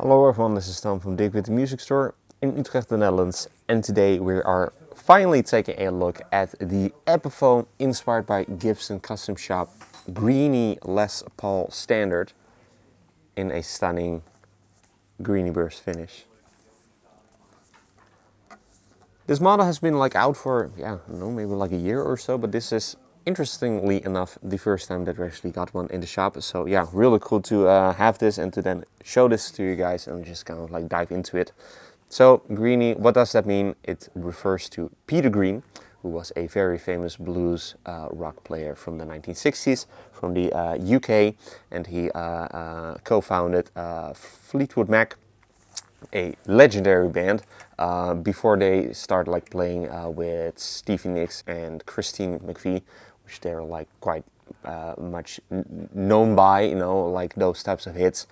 Hello everyone, this is Tom from Dirk Witte Music Store in Utrecht, the Netherlands, and today we are finally taking a look at the Epiphone inspired by Gibson custom shop Greeny Les Paul Standard in a stunning greeny burst finish. This model has been out for, I don't know, maybe like a year or so, but this is interestingly enough the first time that we actually got one in the shop. So yeah, really cool to have this and to then show this to you guys and just kind of dive into it. So Greeny, what does that mean? It refers to Peter Green, who was a very famous blues rock player from the 1960s from the UK, and he co-founded Fleetwood Mac, a legendary band, before they started playing with Stevie Nicks and Christine McVie, which they're quite much known by, those types of hits.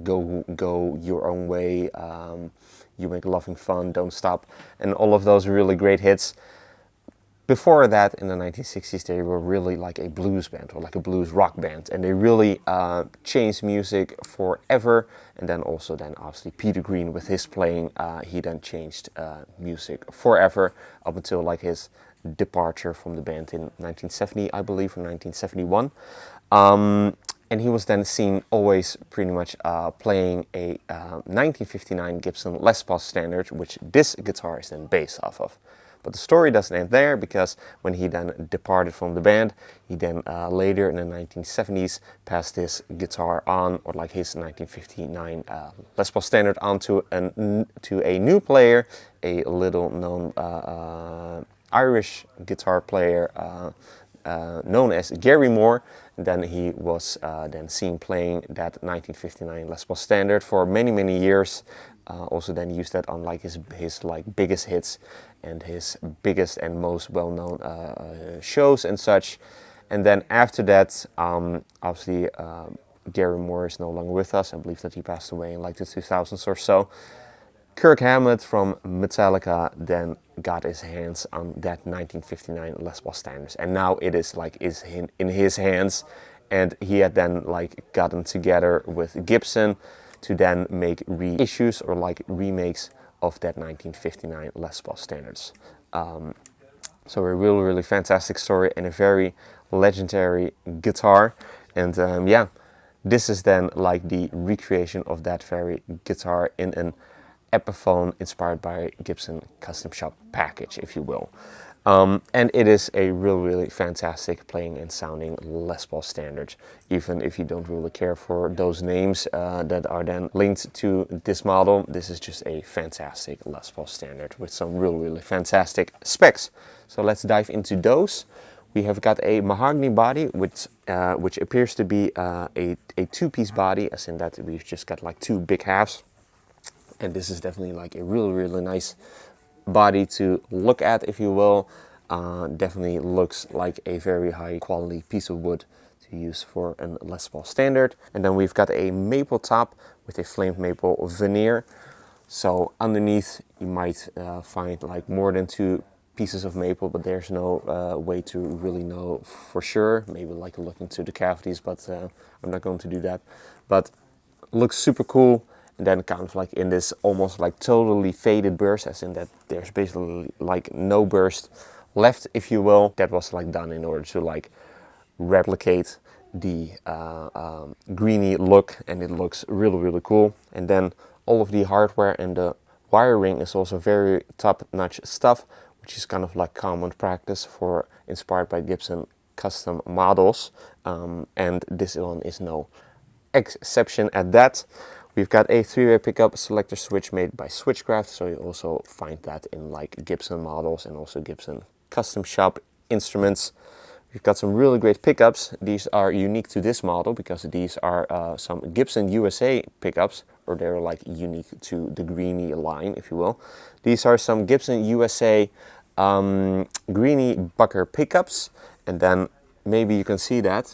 Go Your Own Way, You Make Loving Fun, Don't Stop, and all of those really great hits. Before that, in the 1960s, they were really like a blues band or like a blues rock band, and they really changed music forever. And then also obviously Peter Green with his playing, he then changed music forever up until his departure from the band in 1970, I believe, or 1971. And he was then seen always pretty much playing a 1959 Gibson Les Paul Standard, which this guitar is then based off of. But the story doesn't end there, because when he then departed from the band, he then later in the 1970s passed his guitar on, or his 1959 Les Paul Standard, on to a new player, a little known Irish guitar player known as Gary Moore. And then he was then seen playing that 1959 Les Paul Standard for many years. Also then used that on his biggest hits and his biggest and most well-known shows and such. And then after that, obviously Gary Moore is no longer with us. I believe that he passed away in the 2000s or so. Kirk Hammett from Metallica then got his hands on that 1959 Les Paul Standards, and now it is in his hands. And he had then gotten together with Gibson to then make reissues or remakes of that 1959 Les Paul Standards. So a really fantastic story and a very legendary guitar. And yeah, this is then the recreation of that very guitar in an Epiphone inspired by Gibson custom shop package, if you will. And it is a really fantastic playing and sounding Les Paul Standard, even if you don't really care for those names that are then linked to this model. This is just a fantastic Les Paul Standard with some really fantastic specs. So let's dive into those. We have got a mahogany body, which appears to be a two-piece body, as in that we've just got two big halves. And this is definitely a really nice body to look at, if you will. Definitely looks like a very high quality piece of wood to use for a Les Paul Standard. And then we've got a maple top with a flamed maple veneer. So underneath you might find more than two pieces of maple, but there's no way to really know for sure. Maybe look into the cavities, but I'm not going to do that. But looks super cool. And then kind of in this almost totally faded burst, as in that there's basically no burst left, if you will. That was done in order to replicate the greeny look, and it looks really cool. And then all of the hardware and the wiring is also very top-notch stuff, which is kind of common practice for inspired by Gibson custom models. And this one is no exception at that. We've got a three-way pickup selector switch made by Switchcraft, so you also find that in Gibson models and also Gibson custom shop instruments. We've got some really great pickups. These are unique to this model because these are some Gibson USA pickups, or they're unique to the Greeny line, if you will. These are some Gibson USA Greeny Bucker pickups, and then maybe you can see that,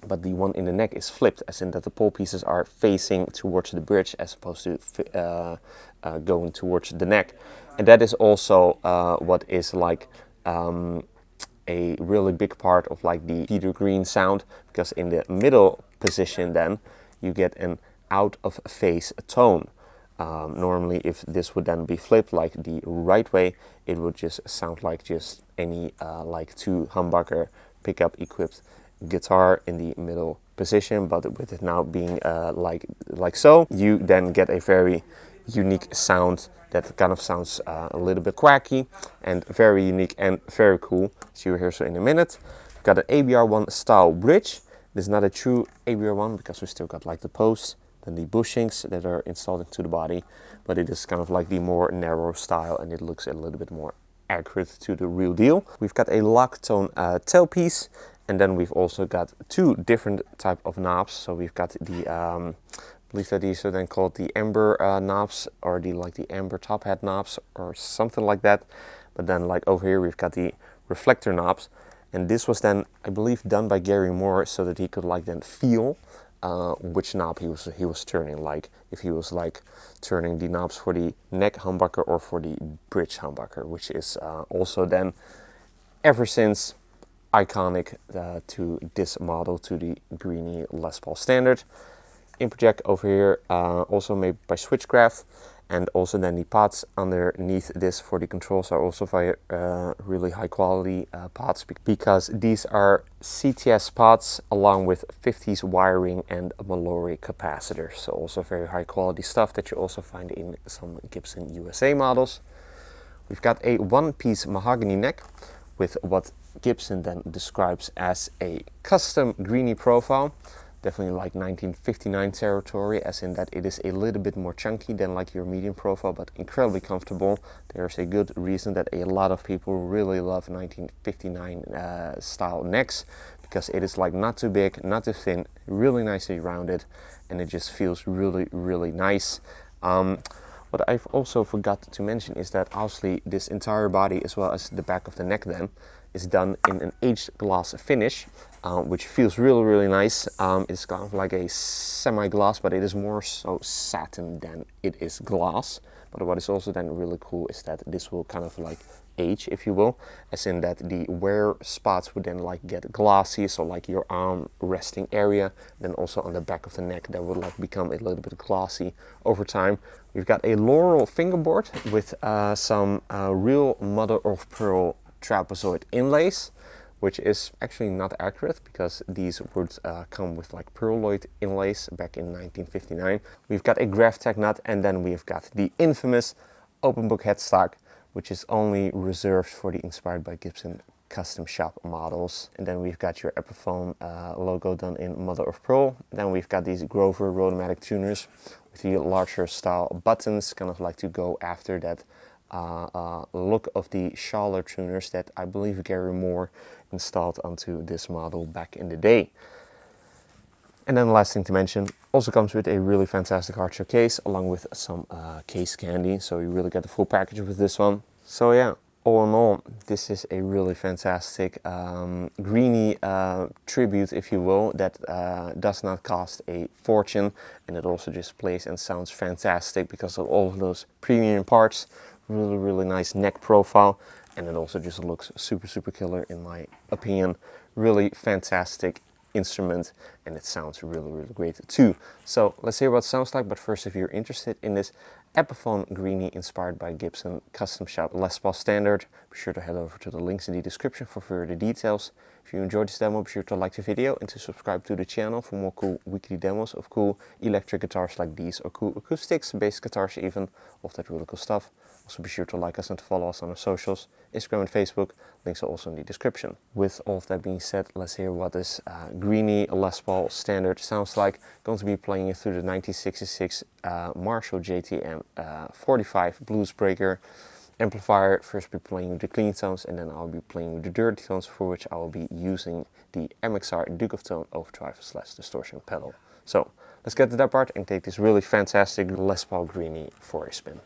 but the one in the neck is flipped, as in that the pole pieces are facing towards the bridge as opposed to going towards the neck. And that is also what is a really big part of the Peter Green sound, because in the middle position then you get an out of phase tone. Normally, if this would then be flipped like the right way, it would just sound like just any like 2 humbucker pickup equipped guitar in the middle position. But with it now being like so, you then get a very unique sound that kind of sounds a little bit quacky and very unique and very cool. So you'll hear so in a minute. We've got an ABR1 style bridge. This is not a true ABR1 because we still got like the posts and the bushings that are installed into the body, but it is kind of like the more narrow style and it looks a little bit more accurate to the real deal. We've got a lock tone tailpiece, and then we've also got 2 different type of knobs. So we've got the I believe that these are then called the amber knobs, or the amber top hat knobs or something like that. But then like over here we've got the reflector knobs, and this was then I believe done by Gary Moore so that he could like then feel which knob he was turning, like if he was like turning the knobs for the neck humbucker or for the bridge humbucker, which is also then ever since iconic to this model, to the Greeny Les Paul Standard. Input jack over here, also made by Switchcraft, and also then the pods underneath this for the controls are also very really high quality pods, because these are CTS pods along with 50s wiring and a Mallory capacitor. So also very high quality stuff that you also find in some Gibson USA models. We've got a 1-piece mahogany neck with what Gibson then describes as a custom Greeny profile. Definitely like 1959 territory, as in that it is a little bit more chunky than like your medium profile, but incredibly comfortable. There's a good reason that a lot of people really love 1959 style necks, because it is like not too big, not too thin, really nicely rounded, and it just feels really, really nice. What I've also forgot to mention is that obviously this entire body, as well as the back of the neck then, is done in an aged glass finish, which feels really, really nice. It's kind of like a semi-gloss, but it is more so satin than it is gloss. But what is also then really cool is that this will kind of like age, if you will, as in that the wear spots would then like get glossy, so like your arm resting area, then also on the back of the neck that would like become a little bit glossy over time. We've got a Laurel fingerboard with some real mother of pearl trapezoid inlays, which is actually not accurate because these would come with like pearloid inlays back in 1959. We've got a Graphtec nut, and then we've got the infamous open book headstock, which is only reserved for the Inspired by Gibson custom shop models. And then we've got your Epiphone logo done in mother of pearl. Then we've got these Grover Rotomatic tuners with the larger style buttons, kind of like to go after that look of the Schaller tuners that I believe Gary Moore installed onto this model back in the day. And then the last thing to mention, also comes with a really fantastic hardshell case along with some case candy, so you really get the full package with this one. So yeah, all in all, this is a really fantastic Greeny tribute, if you will, that does not cost a fortune, and it also just plays and sounds fantastic because of all of those premium parts. Really, really nice neck profile, and it also just looks super, super killer in my opinion. Really fantastic instrument, and it sounds really, really great too. So let's hear what it sounds like, but first, if you're interested in this Epiphone Greeny Inspired by Gibson custom shop Les Paul Standard, be sure to head over to the links in the description for further details. If you enjoyed this demo, be sure to like the video and to subscribe to the channel for more cool weekly demos of cool electric guitars like these, or cool acoustics, bass guitars even, all that really cool stuff. Also be sure to like us and to follow us on our socials, Instagram and Facebook. Links are also in the description. With all of that being said, let's hear what this Greeny Les Paul Standard sounds like. Going to be playing it through the 1966 Marshall JTM 45 Blues Breaker amplifier. First be playing with the clean tones, and then I'll be playing with the dirty tones, for which I will be using the MXR Duke of Tone overdrive / distortion pedal. So let's get to that part and take this really fantastic Les Paul Greeny for a spin.